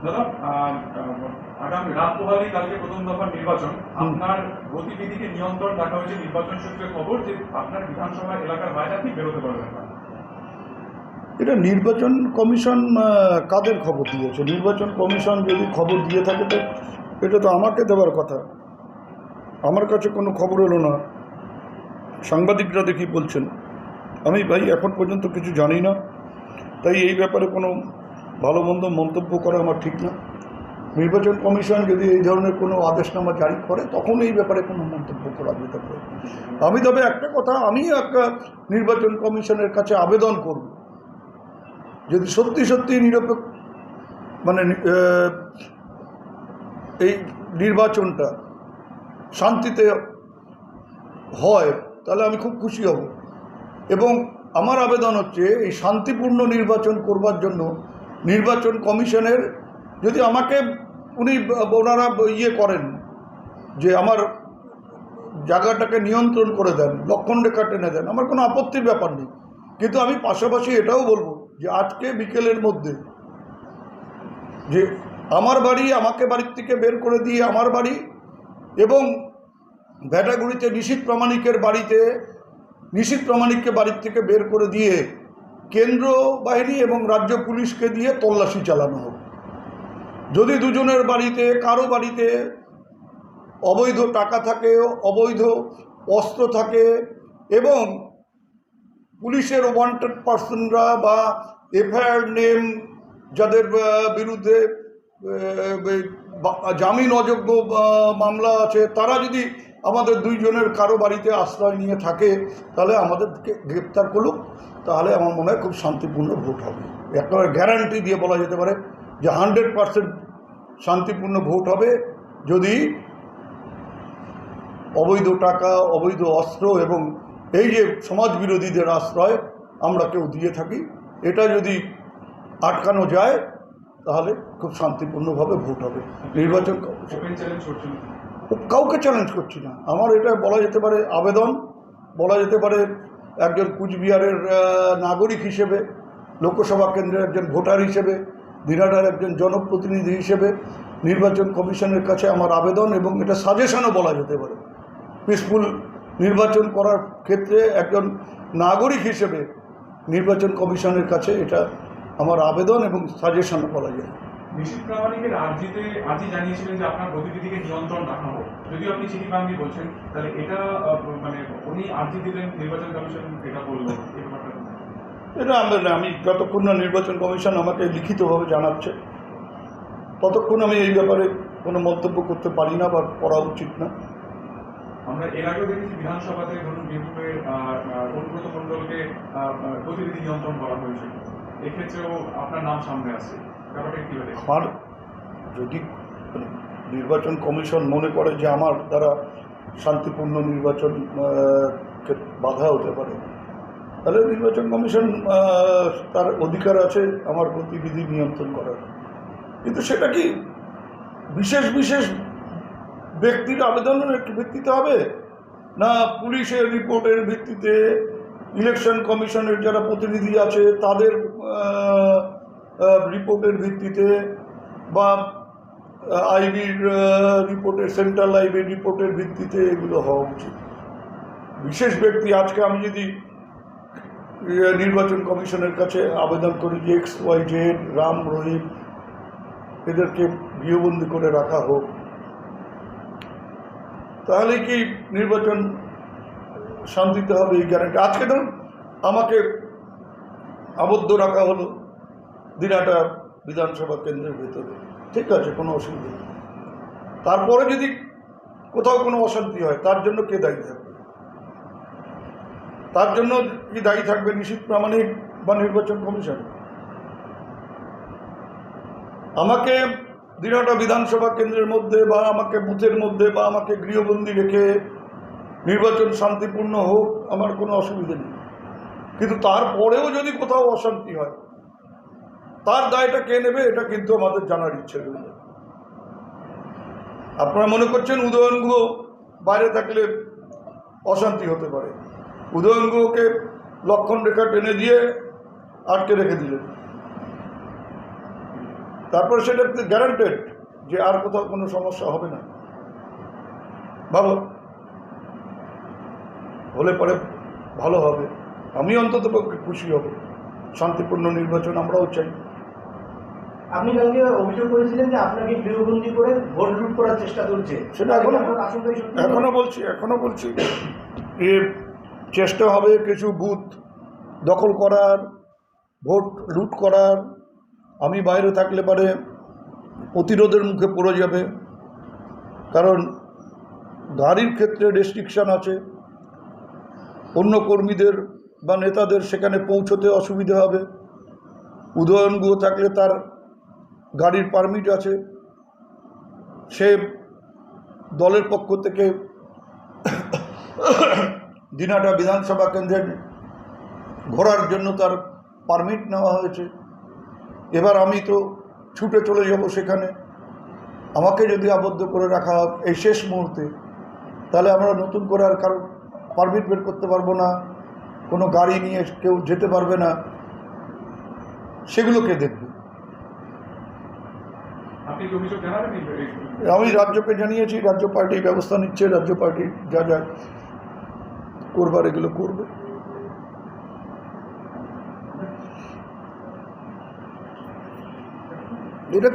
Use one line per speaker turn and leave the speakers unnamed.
দাদা, আগামী রাত পোহালেই কালকে প্রথম দফার নির্বাচন। আপনার গতিবিধিকে নিয়ন্ত্রণ রাখা হয়েছে নির্বাচন সূত্রে খবর যে আপনার বিধানসভা এলাকার বাইরে আপনি বেরোতে পারবেন না।
এটা নির্বাচন কমিশন কাদের খবর দিয়েছে? নির্বাচন কমিশন যদি খবর দিয়ে থাকে তো এটা তো আমাকে দেওয়ার কথা। আমার কাছে কোনো খবর এলো না। সাংবাদিকরা দেখি বলছেন, আমি ভাই এখন পর্যন্ত কিছু জানি না, তাই এই ব্যাপারে কোনো ভালো মন্দ মন্তব্য করা আমার ঠিক না। নির্বাচন কমিশন যদি এই ধরনের কোনো আদেশনামা জারি করে তখন এই ব্যাপারে কোনো মন্তব্য করা যেতে পারে। আমি তবে একটা কথা, আমি একটা নির্বাচন কমিশনের কাছে আবেদন করব, যদি সত্যি সত্যি নিরপেক্ষ মানে এই নির্বাচনটা শান্তিতে হয় তাহলে আমি খুব খুশি হব। এবং আমার আবেদন হচ্ছে এই শান্তিপূর্ণ নির্বাচন করবার জন্য নির্বাচন কমিশনের যদি আমাকে ওনারা করেন যে আমার জায়গাটাকে নিয়ন্ত্রণ করে দেন, লক্ষণরেখা টেনে দেন, আমার কোনো আপত্তির ব্যাপার নেই। কিন্তু আমি পাশাপাশি এটাও বলবো যে আজকে বিকেলের মধ্যে যে আমার বাড়ি, আমাকে বাড়ির থেকে বের করে দিয়ে আমার বাড়ি এবং ভেটাগুড়িতে নিশীথ প্রামাণিকের বাড়িতে নিশীথ প্রামাণিককে বাড়ির থেকে বের করে দিয়ে কেন্দ্র বাহিনী এবং রাজ্য পুলিশকে দিয়ে তল্লাশি চালানো হোক। যদি দুজনের বাড়িতে কারো বাড়িতে অবৈধ টাকা থাকে, অবৈধ অস্ত্র থাকে এবং পুলিশের ওয়ান্টেড পার্সনরা বা এফআইআর নেম যাদের বিরুদ্ধে জামিন অযোগ্য মামলা আছে, তারা যদি আমাদের দুইজনের কারো বাড়িতে আশ্রয় নিয়ে থাকে তাহলে আমাদেরকে গ্রেপ্তার করুক, তাহলে আমার মনে হয় খুব শান্তিপূর্ণ ভোট হবে। একেবারে গ্যারান্টি দিয়ে বলা যেতে পারে যে 100% শান্তিপূর্ণ ভোট হবে যদি অবৈধ টাকা, অবৈধ অস্ত্র এবং এই যে সমাজ বিরোধীদের আশ্রয় আমরা কেউ দিয়ে থাকি, এটা যদি আটকানো যায় তাহলে খুব শান্তিপূর্ণভাবে ভোট হবে। নির্বাচন কাউকে চ্যালেঞ্জ করছি না, আমার এটা বলা যেতে পারে আবেদন, বলা যেতে পারে একজন কুচবিহারের নাগরিক হিসেবে, লোকসভা কেন্দ্রের একজন ভোটার হিসেবে, দিনাটার একজন জনপ্রতিনিধি হিসেবে নির্বাচন কমিশনের কাছে আমার আবেদন, এবং এটা সাজেশনও বলা যেতে পারে। পিসফুল নির্বাচন করার ক্ষেত্রে একজন নাগরিক হিসেবে নির্বাচন কমিশনের কাছে এটা আমার আবেদন এবং সাজেশনও বলা যায়।
নিশীথ প্রামাণিকের আর্জি জানিয়েছিলেন যে আপনার গতিবিধিকে নিয়ন্ত্রণ রাখা হোক। যদিও আপনি চিঠি পাননি বলছেন, তাহলে এটা মানে উনি আর্জি দিলেন, নির্বাচন কমিশন এটা বলল,
এটা আমি যতক্ষণ না নির্বাচন কমিশন আমাকে লিখিতভাবে জানাচ্ছে ততক্ষণ আমি এই ব্যাপারে কোনো মন্তব্য করতে পারি না বা করা উচিত না।
আমরা এর আগেও দেখেছি বিধানসভাতে ধরুন বীরভূমের অনুব্রত মণ্ডলকে গতিবিধি নিয়ন্ত্রণ করা হয়েছিল, এক্ষেত্রেও আপনার নাম সামনে আসছে, ব্যাপারটা কীভাবে?
আমার যদি নির্বাচন কমিশন মনে করে যে আমার দ্বারা শান্তিপূর্ণ নির্বাচন বাধা হতে পারে, তাহলে নির্বাচন কমিশন তার অধিকার আছে আমার গতিবিধি নিয়ন্ত্রণ করার। কিন্তু সেটা কি বিশেষ বিশেষ ব্যক্তির আবেদনের ভিত্তিতে হবে, না পুলিশের রিপোর্টের ভিত্তিতে, ইলেকশন কমিশনের যারা প্রতিনিধি আছে তাদের রিপোর্টের ভিত্তিতে, বা আইবির রিপোর্টের, সেন্ট্রাল আইবির রিপোর্টের ভিত্তিতে এগুলো হওয়া উচিত। বিশেষ ব্যক্তি, আজকে আমি যদি নির্বাচন কমিশনের কাছে আবেদন করি যে XYZ, রাম, রহিম এদেরকে গৃহবন্দী করে রাখা হোক, তাহলে কি নির্বাচন শান্তিতে হবে এই গ্যারান্টি? আজকে ধরুন আমাকে আবদ্ধ রাখা হলো দিনাটা বিধানসভা কেন্দ্রের ভেতরে, ঠিক আছে, কোনো অসুবিধা নেই। তারপরে যদি কোথাও কোনো অশান্তি হয় তার জন্য কে দায়ী থাকবে? তার জন্য কি দায়ী থাকবে নিশীথ প্রামাণিক বা নির্বাচন কমিশন? আমাকে দিনাটা বিধানসভা কেন্দ্রের মধ্যে বা আমাকে বুথের মধ্যে বা আমাকে গৃহবন্দী রেখে নির্বাচন শান্তিপূর্ণ হোক, আমার কোনো অসুবিধা নেই। কিন্তু তারপরেও যদি কোথাও অশান্তি হয় তার দায়টা কে নেবে, এটা কিন্তু আমাদের জানার ইচ্ছে রইল। আপনারা মনে করছেন উদয়ন গুহ বাইরে থাকলে অশান্তি হতে পারে, উদয়ন গুহকে লক্ষণরেখা টেনে দিয়ে আটকে রেখে দিলেন, তারপর সেটা গ্যারান্টেড যে আর কোথাও কোনো সমস্যা হবে না। ভালো হলে পরে ভালো হবে, আমি অন্তত পক্ষে খুশি হব। শান্তিপূর্ণ নির্বাচন আমরাও চাই।
আপনি কালকে অভিযোগ করেছিলেন যে আপনাকে গৃহবন্দী করে ভোট লুট করার চেষ্টা চলছে,
সেটা এখনো বলছি এ চেষ্টা হবে কিছু বুথ দখল করার, ভোট লুট করার। আমি বাইরে থাকলে পারে প্রতিরোধের মুখে পড়ে যাবে, কারণ গাড়ির ক্ষেত্রে রেস্ট্রিকশান আছে, অন্য কর্মীদের বা নেতাদের সেখানে পৌঁছতে অসুবিধা হবে। উদয়ন গুহ থাকলে তার গাড়ির পারমিট আছে, সে দলের পক্ষ থেকে দিনাটা বিধানসভা কেন্দ্রের ঘোরার জন্য তার পারমিট নেওয়া হয়েছে। এবার আমি তো ছুটে চলে যাব সেখানে, আমাকে যদি আবদ্ধ করে রাখা হয় এই শেষ মুহূর্তে, তাহলে আমরা নতুন করে আর কারো পারমিট বের করতে পারবো না, কোনো গাড়ি নিয়ে কেউ যেতে পারবে না, সেগুলোকে দেখবে।
আপনি কি অভিযোগ জানাবেন?
আমি রাজ্যকে জানিয়েছি, রাজ্য পার্টি ব্যবস্থা নিচ্ছে, রাজ্য পার্টি যা যা করবার এগুলো করবে। এটা